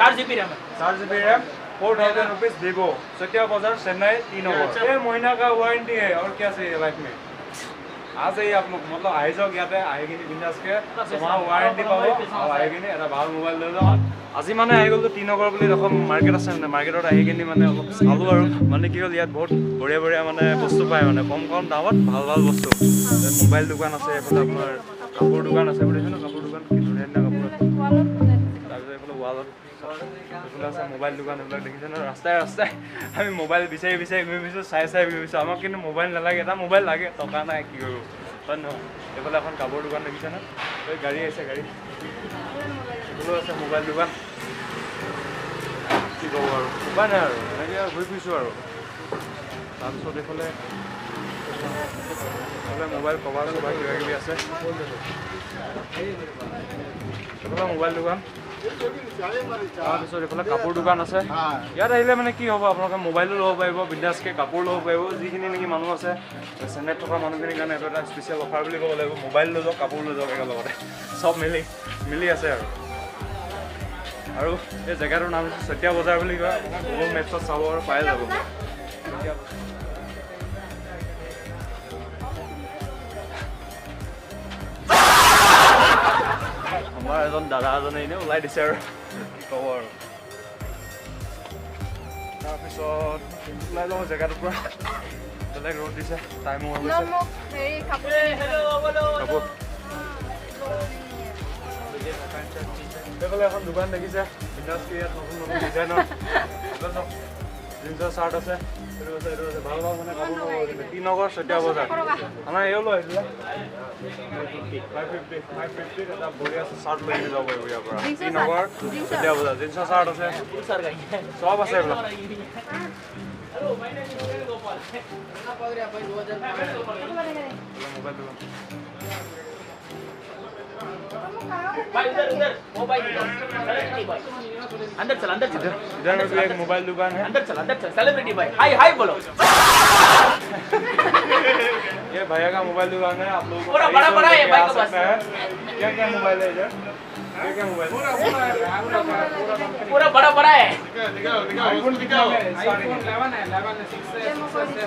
4 GB RAM है। 4 GB RAM 4000 rupees Vivo Satya बाजार Chennai 3 number 6 महीना का वारंटी है और क्या चाहिए लाइफ में आज ही आप लोग मतलब आई जाओ ইয়াতে আহি কিনে বিন্দাস কে তোমার ওয়ারেন্টি পাবো আর আহি কিনে এটা ভাল মোবাইল লৈ যাও আজি মানে আহি গ'ল টি নগৰ বুলি এখন মাৰ্কেট আছে মানে মাৰ্কেটত আহি কিনে মানে অলপ চালো আৰু মানে কি হ'ল ইয়াত বহুত বঢ়িয়া বঢ়িয়া মানে বস্তু পায় মানে কম কম দামত ভাল ভাল বস্তু মোবাইল দোকান আছে এফালে আপোনাৰ কাপোৰ দোকান আছে বুজিছেনে কাপোৰ দোকান কি ধুনীয়া ধুনীয়া কাপোৰ তাৰপিছত এফালে ৱালত এফালে আছে মোবাইল দোকান এইবিলাক দেখিছেনে ৰাস্তাই ৰাস্তাই আমি মোবাইল বিচাৰি বিচাৰি ঘূৰি ফুৰিছোঁ চাই চাই ঘূৰি ফুৰিছোঁ আমাক কিন্তু মোবাইল নালাগে এটা মোবাইল লাগে টকা নাই কি কৰিব হয় নহয় এইফালে এখন কাপোৰ দোকান দেখিছেনে এই গাড়ী আহিছে গাড়ী এইফালেও আছে মোবাইল দোকান কি ক'ব আৰু উপায় নাই আৰু এনেকৈ ঘূৰি ফুৰিছোঁ আৰু তাৰপিছত এইফালে মোবাইল কভাৰ চভাৰ কিবা কিবি আছে এইফালে মোবাইল দোকান তাৰপিছত এইফালে কাপোৰ দোকান আছে ইয়াত আহিলে মানে কি হ'ব আপোনালোকে মোবাইলো ল'ব পাৰিব বিন্দাছকৈ কাপোৰ ল'ব পাৰিব যিখিনি নেকি মানুহ আছে চেন্নাইত থকা মানুহখিনিৰ কাৰণে এইটো এটা স্পেচিয়েল অফাৰ বুলি ক'ব লাগিব মোবাইল লৈ যাওক কাপোৰ লৈ যাওক একেলগতে চব মিলি আছে আৰু এই জেগাটোৰ নাম হৈছে চতিয়া বজাৰ বুলি কয় গুগল মেপছত চাব আৰু পাই যাব আমাৰ এজন দাদা এজনে এনেই ওলাই দিছে আৰু কি ক'ব আৰু তাৰপিছত ওলাই লওঁ জেগাটোৰ পৰা বেলেগ ৰ'দ দিছে টাইমো হৈ গৈছে এইফালে এখন দোকান দেখিছে ইণ্ডাষ্ট্ৰি ইয়াত নতুন নতুন ডিজাইনৰ জিন্সৰ চাৰ্ট আছে এইটো আছে ভাল ভাল মানে কাপোৰ টি নগৰ চতিয়া বজাৰ আমাৰ এও লৈ আহিছিলে 550 এটা বঢ়িয়া চাৰ্ট লৈ আনি যাব পাৰিব ইয়াৰ পৰা টি নগৰ চতিয়া বজাৰ জিন্সৰ চাৰ্ট আছে চব আছে এইবিলাক মোবাইল দোকান भाई उधर मोबाइल अंदर चल इधर भी एक मोबाइल दुकान है अंदर चल सेलिब्रिटी भाई हाय हाय बोलो ये भैया का मोबाइल दुकान है आप लोगों को पूरा बड़ा है भाई के पास क्या क्या मोबाइल है इधर क्या मोबाइल पूरा बड़ा है आईफोन कितना है आईफोन 11 है 11 है 6 है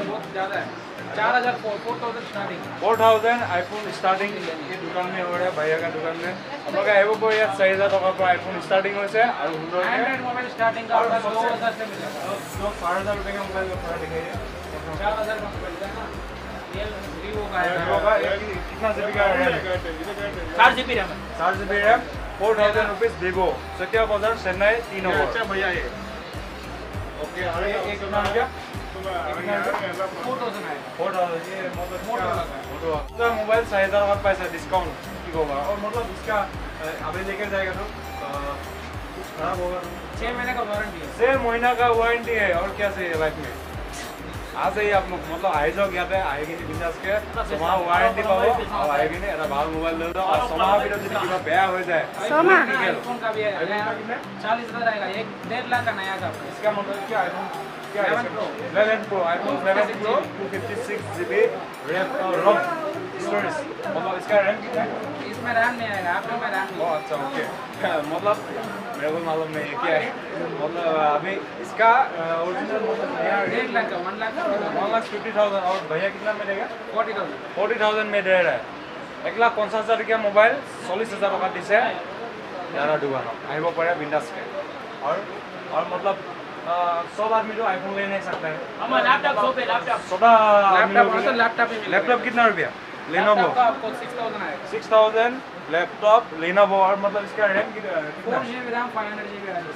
बहुत ज्यादा है 4000 4000 स्टार्टिंग 4000 आईफोन स्टार्टिंग ये दुकान में हो रहा है भैया का दुकान में हम लोग आए वो यार 6000 टका पर आईफोन स्टार्टिंग हो से और एंड्रॉइड मोबाइल स्टार्टिंग का 2000 से मिलेगा जो 4000 रुपए का मोबाइल का थोड़ा दिखाइए 4000 का मोबाइल है ना रियल वीवो का है कितना जीबी का RAM 4 GB RAM 4 GB RAM 4000 rupees Vivo Satya बाजार चेन्नई 3 नंबर अच्छा भैया ये ओके और ये एक कितना रुपया 4000 है 4000 ये मतलब मोटो मोबाइल 6000 का पैसा डिस्काउंट की होगा और मतलब इसका अभी लेकर जाएगा तो कुछ खराब होगा 6 महीने का वारंटी है 6 महीना का वारंटी है और क्या चाहिए लाइफ में आज ही आप लोग मतलब आई जाओ ইয়াতে আহি কিনে বিন্দাস কে তোমার ওয়ারেন্টি পাবো আর আহি কিনে এটা ভাল মোবাইল লৈ যাও আর ছমাহৰ ভিতৰত যদি কিবা বেয়া হৈ যায় आईफोन का भी है 40000 आएगा 1.5 लाख का नया का इसका मतलब क्या आईफोन क्या है 11 pro iPhone 11 pro 256 GB RAM ROM storage मतलब इसका रैम कितना है इसमें रैम नहीं आएगा आपको में रैम बहुत अच्छा ओके मतलब मेरे को मालूम नहीं है क्या है मतलब अभी इसका ओरिजिनल मतलब नया 1.5 लाख का 1 लाख का 1,50,000 और भैया कितना में देगा 40000 40,000 में दे रहा है 1,50,000 टका मोबाइल 40,000 टका दिसे यारा दुकान आइबो पड़े बिंदास के और मतलब सब आदमी तो आईफोन ले नहीं सकता है हम लैपटॉप शॉप है लैपटॉप छोटा लैपटॉप ही लैपटॉप कितना रुपया लेनोवो आपको 6000 आएगा 6,000 लैपटॉप लेनोवो और मतलब इसका रैम कितना 4GB रैम 500GB आएगा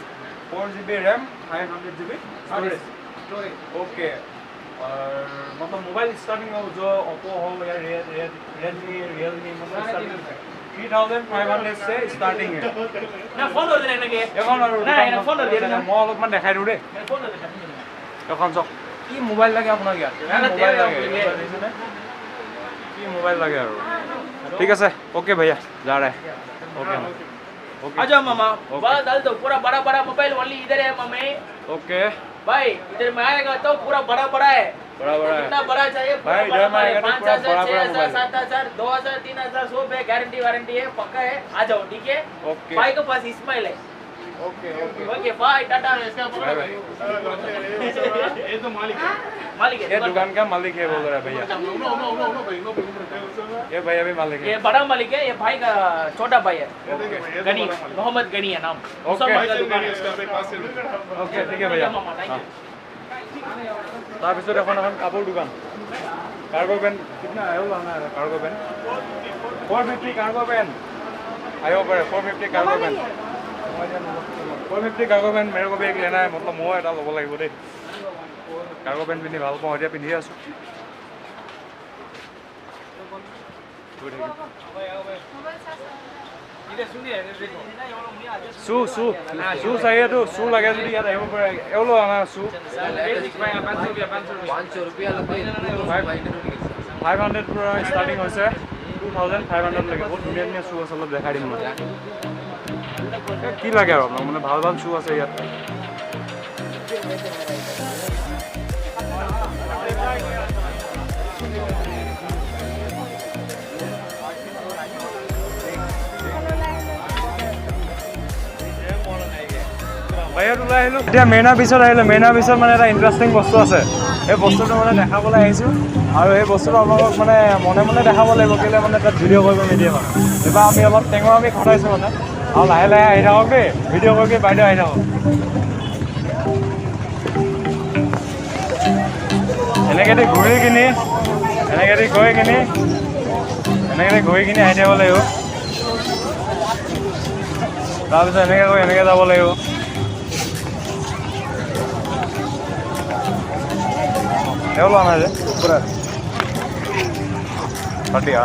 4GB RAM 500GB storage storage okay और मतलब मोबाइल स्टार्टिंग हो जो ओप्पो हो या रियलमी मतलब स्टार्टिंग 3500 से स्टार्टिंग है ना फोन और देने के এখন আৰু না না फोन और देने মই অলপমান দেখাই দিওঁ দেই फोन और देने এখন চাওক কি মোবাইল লাগে আপোনাক ইয়াত মোবাইল লাগে কি মোবাইল লাগে আৰু ঠিক আছে ओके भैया जा रहा है ओके ओके आ जाओ मामा बड़ा डाल दो पूरा बड़ा मोबाइल ओनली इधर है मम्मी ओके भाई इधर में आएगा तो पूरा बड़ा है बड़ा है कितना बड़ा चाहिए भाई इधर में आएगा तो पूरा 5,000 बड़ा 6,000 7,000 2,000 3,000 सब है गारंटी वारंटी है पक्का है आ जाओ ठीक है ओके भाई के पास इस्माइल है okay okay okay bye tata इसका बाय बाय ये तो मालिक मालिक ये दुकान का मालिक है बोल रहा है भैया no no no no no भाई नो ये भैया भी मालिक ये है बड़ा मालिक है ये भाई का छोटा भाई है गनी मोहम्मद गनी है नाम मुसलमान का दुकान है ओके ठीक है भैया তাৰপিছত এখন কাপোৰ দোকান কাৰ্গো পেন কিतना आयो लाना है कार्गो पेन 450 कार्गो पेन आयो पर 450 कार्गो पेन 450 कार्गो पेन मेरे को भी एक लेना है मतलब মই এটা ল'ব লাগিব দেই कार्गो पेन পিন্ধি ভাল পাওঁ এতিয়া পিন্ধি আছো इधर सुनिए देखो शू शू शू चाहिए तो शू लगे যদি ইয়াত আহিব পাৰে এওলো আনা শू 500 रुपया लगे 500 পৰা ষ্টাৰ্টিং হৈছে 2500 লাগে বহুত ধুনীয়া ধুনীয়া শু আছে অলপ দেখাই দিম মই কি লাগে আৰু আপোনাক মানে ভাল ভাল শু আছে ইয়াত বাহিৰত ওলাই আহিলোঁ এতিয়া মেইনা পিছত আহিলোঁ মেইনা পিছত মানে এটা ইণ্টাৰেষ্টিং বস্তু আছে এই বস্তুটো মানে দেখাবলৈ আহিছোঁ আৰু এই বস্তুটো আপোনালোকক মানে মনে মনে দেখাব লাগিব কেলে মানে তাত ভিডিঅ' কৰিব নিদিয়ে মানে এইবাৰ আমি অলপ টেঙৰ আমি খটাইছোঁ মানে আৰু লাহে লাহে আহি থাকক দেই ভিডিঅ' কৰি বাইদেউ আহি থাকক এনেকেদি ঘূৰি কিনি এনেকেদি গৈ কিনি এনেকেদি ঘূৰি কিনি আহি থাকিব লাগিব তাৰপিছত এনেকৈ গৈ এনেকৈ যাব লাগিব எவ்வளோ ஆனா இது சூப்பராக பட்டியா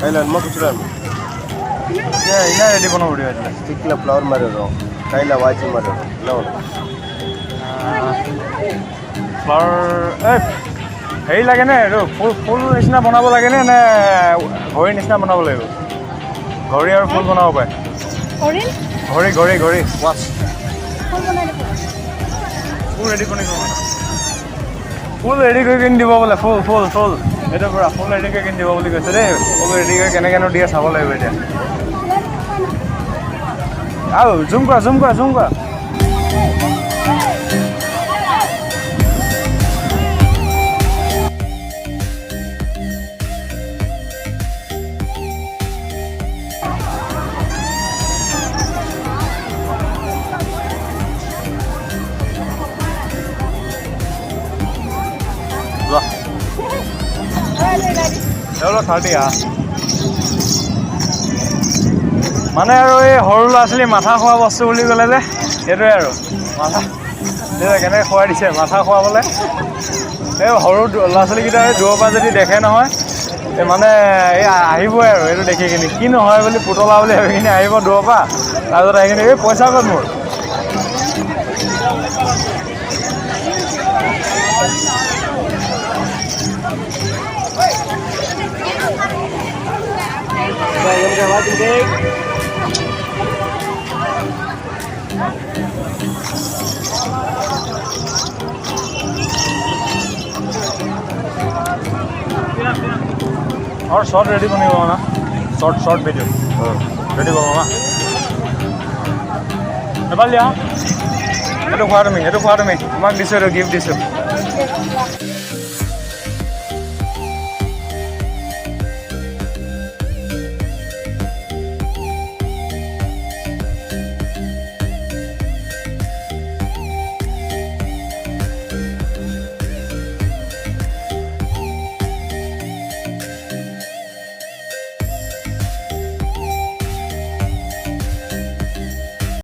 கையில் என்னமோ குச்சிடாரு என்ன ரெடி பண்ண முடியும் இதில் ஸ்டிக்கில் ஃப்ளவர் மாதிரி வரும் கையில் வாட்சி மாதிரி வரும் என்ன வரும் ফ্লাৱাৰ এই হেৰি লাগেনে এইটো ফুল ফুল নিচিনা বনাব লাগেনে নে ঘড়ী নিচিনা বনাব লাগিব ঘড়ী আৰু ফুল বনাব পাৰে ঘড়ী ঘড়ী ঘড়ী ৱাচ ফুল ৰেডি কৰি ফুল ৰেডি কৰি কিনি দিব বোলে ফুল ফুল ফুল এইটো পূৰা ফুল ৰেডি কৰি কিনি দিব বুলি কৈছে দেই ফুল ৰেডি কৰি কেনেকৈনো দিয়ে চাব লাগিব এতিয়া আৰু জুম কৰা জুম কৰা জুম কৰা এগুলো 30 মানে আৰু এই সৰু ল'ৰা ছোৱালী মাথা খোৱা বস্তু বুলি ক'লে যে সেইটোৱে আৰু মাথা কেনেকৈ খুৱাই দিছে মাথা খুৱাবলৈ এই সৰু ল'ৰা ছোৱালীকেইটা দূৰৰ পৰা যদি দেখে নহয় মানে এই আহিবই আৰু এইটো দেখি কিনি কি নহয় বুলি পুতলা বুলি ভাবি কিনি আহিব দূৰৰ পৰা তাৰপিছত আহি কিনি এই পইচা ক'ত মোৰ और शॉर्ट रेडी बनेगा ना शॉर्ट शॉर्ट वीडियो रेडी बनेगा ना नेपाल लिया ये तो खा तुम्हें तुम्हारे गिफ्ट दिशो